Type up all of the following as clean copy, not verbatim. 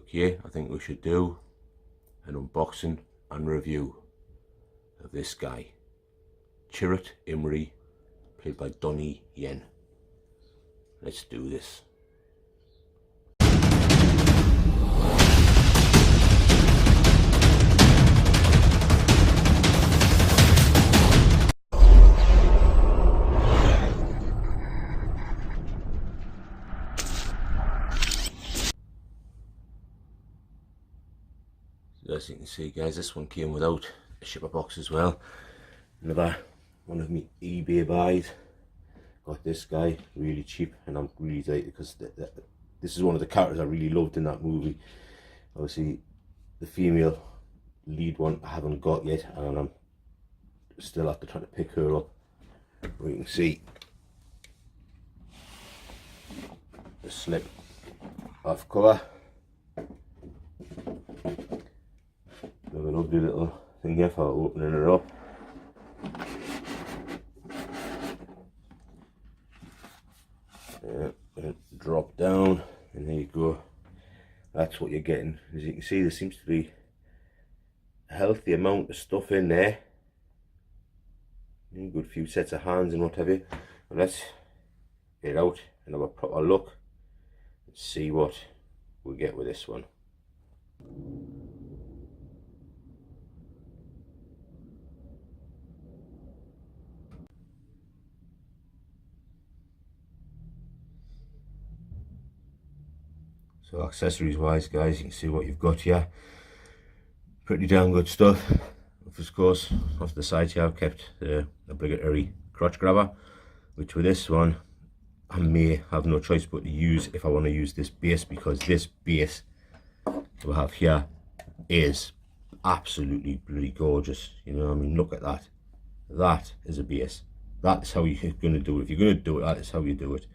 Okay, I think we should do an unboxing and review of this guy, Chirut Imre, played by Dwaynne. Let's do this. As you can see, guys, this one came without a shipper box as well. Another one of me eBay buys. Got this guy really cheap, and I'm really delighted because this is one of the characters I really loved in that movie. Obviously, the female lead one I haven't got yet, and I'm still after trying to pick her up. We can see the slip off cover. Another lovely little thing here for opening it up. And drop down, and there you go. That's what you're getting. As you can see, there seems to be a healthy amount of stuff in there. A good few sets of hands and what have you. And let's get it out and have a proper look and see what we get with this one. So accessories wise, guys, you can see what you've got here. Pretty damn good stuff. Of course, off the side here I've kept the obligatory crotch grabber, which with this one I may have no choice but to use if I want to use this base, because this base we have here is absolutely bloody gorgeous. You know, I mean, look at that. That is a base. That's how you're going to do it. If you're going to do it, that is how you do it.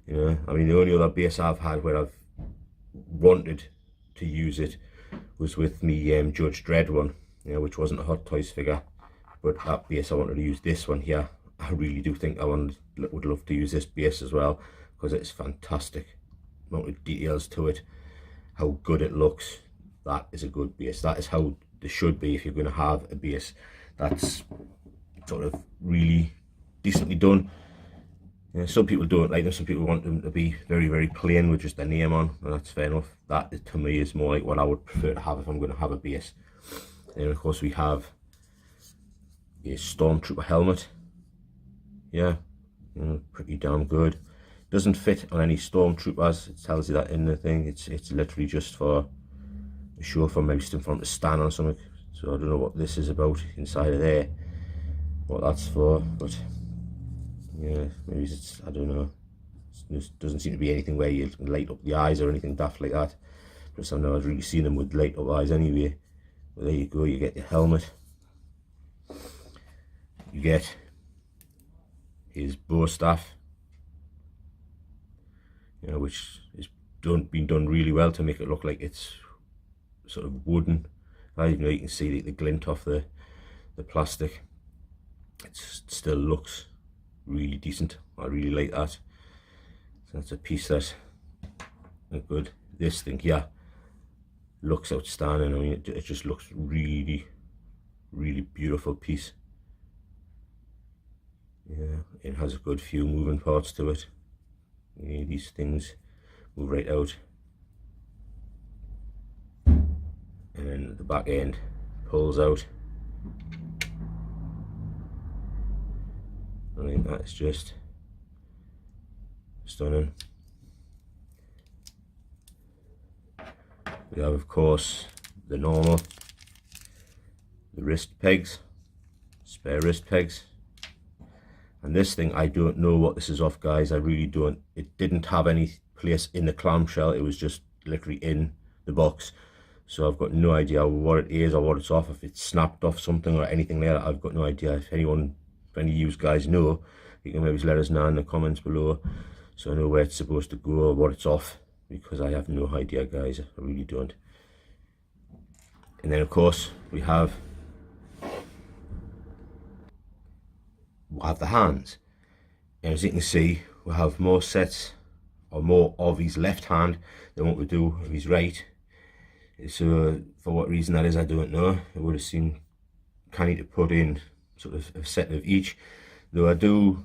You know, I mean, the only other base I've had where I've wanted to use it was with me Judge Dredd one, you know, which wasn't a Hot Toys figure, but that base I wanted to use this one here. I really do think I would love to use this base as well, because it's fantastic amount of details to it, how good it looks. That is a good base. That is how they should be if you're going to have a base that's sort of really decently done. Yeah, some people don't like them, some people want them to be very, very plain with just their name on, and that's fair enough. That to me is more like what I would prefer to have if I'm going to have a base. Then of course we have a Stormtrooper helmet. Yeah, you know, pretty damn good. Doesn't fit on any Stormtroopers, it tells you that in the thing. It's literally just for a show for maybe still from the stand or something. So I don't know what this is about inside of there, what that's for, but yeah, maybe it's, I don't know. There doesn't seem to be anything where you light up the eyes or anything daft like that. But I've never really seen them with light up eyes anyway. But there you go, you get your helmet. You get his bow staff, you know, which is been done really well to make it look like it's sort of wooden. You know, you can see the glint off the plastic. It still looks really decent. I really like that. So that's a piece that's good. This thing here looks outstanding. I mean, it just looks really, really beautiful piece. Yeah, it has a good few moving parts to it. Yeah, these things move right out, and then the back end pulls out. I think that's just stunning. We have, of course, the normal, the wrist pegs, spare wrist pegs. And this thing, I don't know what this is off, guys. I really don't. It didn't have any place in the clamshell. It was just literally in the box. So I've got no idea what it is or what it's off. If it's snapped off something or anything like that, I've got no idea. If any of you guys know, you can maybe let us know in the comments below, so I know where it's supposed to go or what it's off, because I have no idea, guys. I really don't. And then of course we have the hands, and as you can see, we have more sets or more of his left hand than what we do of his right. So for what reason that is, I don't know. It would have seemed canny to put in sort of a set of each, though I do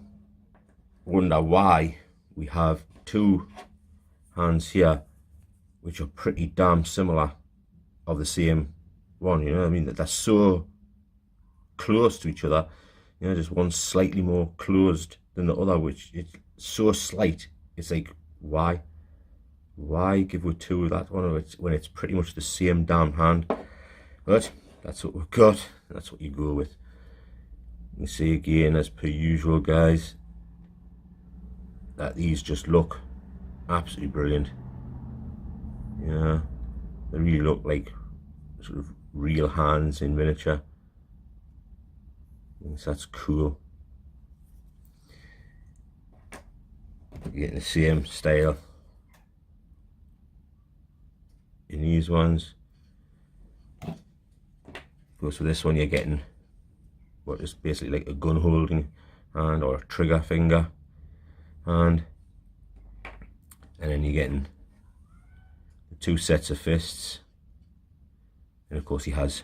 wonder why we have two hands here which are pretty damn similar of the same one, you know what I mean? That they're so close to each other, you know, just one slightly more closed than the other, which it's so slight. It's like, why give with two of that one when it's pretty much the same damn hand? But that's what we've got. That's what you go with. You see again, as per usual, guys, that these just look absolutely brilliant. Yeah, they really look like sort of real hands in miniature. I think that's cool. You're getting the same style in these ones. Of course, with this one, you're getting what is basically like a gun holding hand or a trigger finger hand, and then you're getting the two sets of fists, and of course he has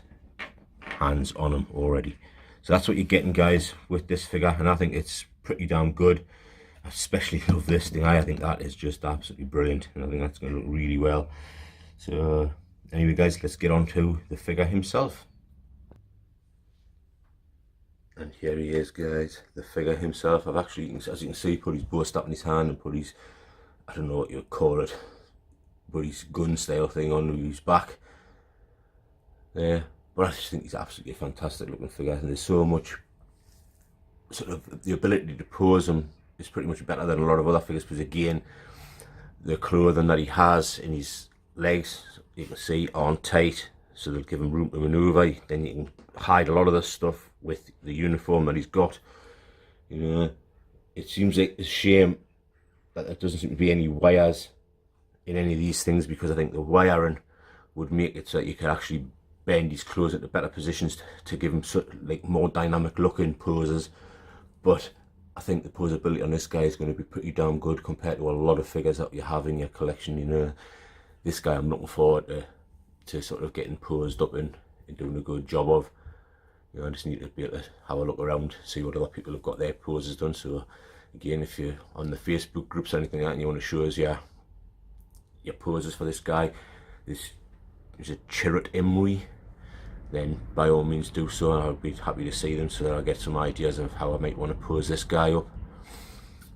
hands on him already. So that's what you're getting, guys, with this figure, and I think it's pretty damn good. I especially love this thing. I think that is just absolutely brilliant, and I think that's going to look really well. So anyway, guys, let's get on to the figure himself. And here he is, guys, the figure himself. I've actually, as you can see, put his bow strap in his hand and put his, I don't know what you'd call it, but his gun style thing on his back there. But I just think he's absolutely fantastic looking figure, and there's so much sort of the ability to pose him is pretty much better than a lot of other figures, because again, the clothing that he has in his legs, you can see, aren't tight, so they'll give him room to maneuver. Then you can hide a lot of this stuff with the uniform that he's got. You know, it seems like a shame that there doesn't seem to be any wires in any of these things, because I think the wiring would make it so that you could actually bend his clothes into better positions to give him sort of like more dynamic looking poses. But I think the posability on this guy is going to be pretty damn good compared to a lot of figures that you have in your collection. You know, this guy I'm looking forward to sort of getting posed up and doing a good job of. You know, I just need to be able to have a look around, see what other people have got their poses done. So again, if you're on the Facebook groups or anything like that and you want to show us your poses for this guy, this is a Chirut Imre, then by all means do so. I'll be happy to see them so that I'll get some ideas of how I might want to pose this guy up.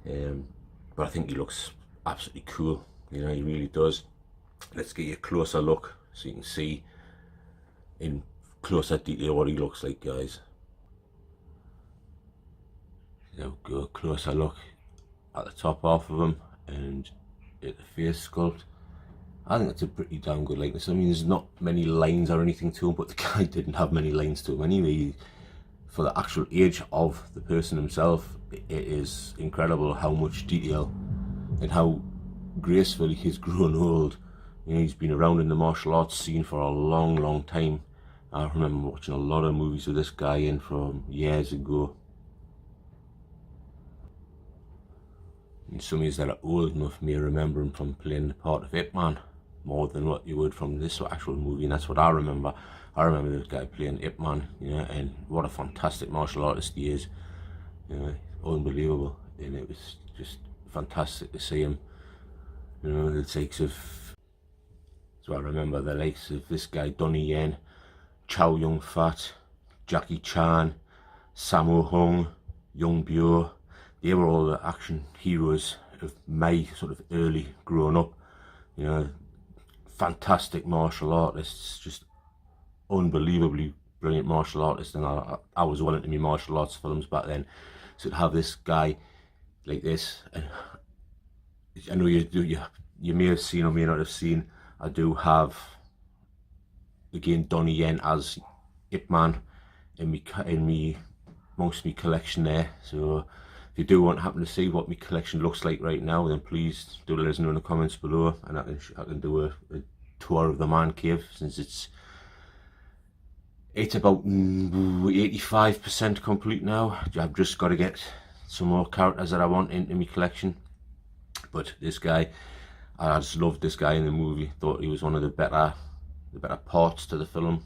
But I think he looks absolutely cool, you know, he really does. Let's get you a closer look so you can see in closer detail what he looks like, guys. Now go closer look at the top half of him and at the face sculpt. I think it's a pretty damn good likeness. I mean, there's not many lines or anything to him, but the guy didn't have many lines to him anyway. For the actual age of the person himself, it is incredible how much detail and how gracefully he's grown old. You know, he's been around in the martial arts scene for a long time. I remember watching a lot of movies with this guy in from years ago. And some of you that are old enough may remember him from playing the part of Ip Man more than what you would from this actual movie, and that's what I remember. I remember this guy playing Ip Man, you know, and what a fantastic martial artist he is. You know, unbelievable, and it was just fantastic to see him. You know, the takes of, so I remember the likes of this guy, Dwaynne, Chow Yun-fat, Jackie Chan, Sammo Hung, Young Bio. They were all the action heroes of my sort of early growing up. You know, fantastic martial artists, just unbelievably brilliant martial artists. And I was well into my martial arts films back then. So to have this guy like this, and I know you may have seen or may not have seen, I do have again Dwaynne as Ip Man in me amongst my collection there. So if you do want to happen to see what my collection looks like right now, then please do let us know in the comments below, and I can do a tour of the man cave, since it's about 85% complete now. I've just got to get some more characters that I want into my collection. But this guy, I just loved this guy in the movie. Thought he was one of the better the better parts to the film.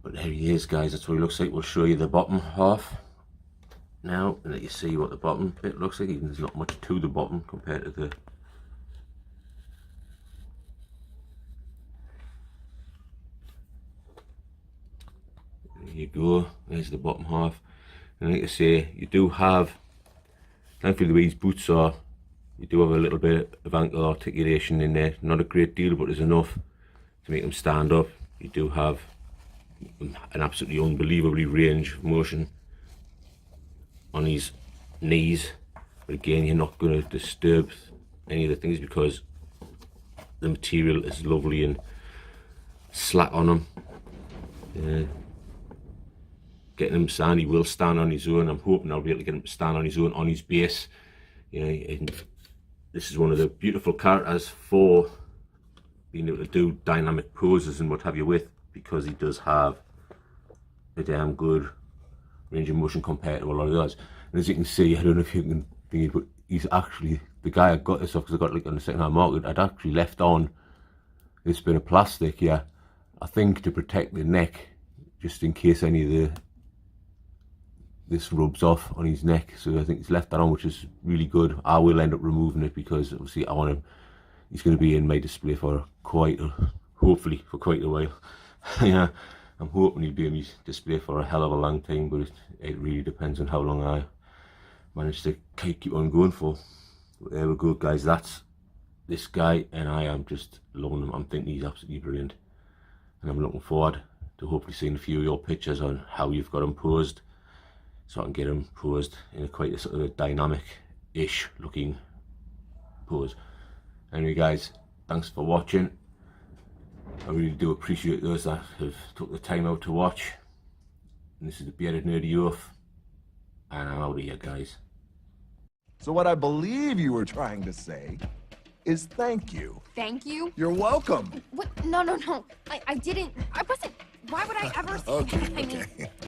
But there he is, guys. That's what he looks like. We'll show you the bottom half now, and let you see what the bottom bit looks like. Even there's not much to the bottom compared to the. There you go. There's the bottom half, and like I say, you do have. Thankfully, the way his boots are, you do have a little bit of ankle articulation in there. Not a great deal, but there's enough to make them stand up. You do have an absolutely unbelievably range of motion on his knees, but again, you're not going to disturb any of the things because the material is lovely and slack on him. Getting him to stand, he will stand on his own. I'm hoping I'll be able to get him to stand on his own on his base. And this is one of the beautiful characters for being able to do dynamic poses and what have you with, because he does have a damn good range of motion compared to a lot of the others. And as you can see, I don't know if you can think it, but he's actually, the guy I got this off, because I got it like on the second hand market, I'd actually left on this bit of plastic here, I think to protect the neck, just in case any of this rubs off on his neck. So I think he's left that on, which is really good. I will end up removing it because obviously I want him, he's going to be in my display for hopefully for quite a while. Yeah, I'm hoping he'll be in my display for a hell of a long time, but it really depends on how long I manage to keep on going for. But there we go, guys. That's this guy, and I am just loving him. I'm thinking he's absolutely brilliant, and I'm looking forward to hopefully seeing a few of your pictures on how you've got him posed, so I can get him posed in quite a sort of a dynamic-ish looking pose. Anyway, guys, thanks for watching. I really do appreciate those that have took the time out to watch. And this is the Bearded Nerdy Oaf, and I'm out of here, guys. So what I believe you were trying to say is thank you. Thank you? You're welcome. What? No. I didn't. I wasn't. Why would I ever say that? I mean,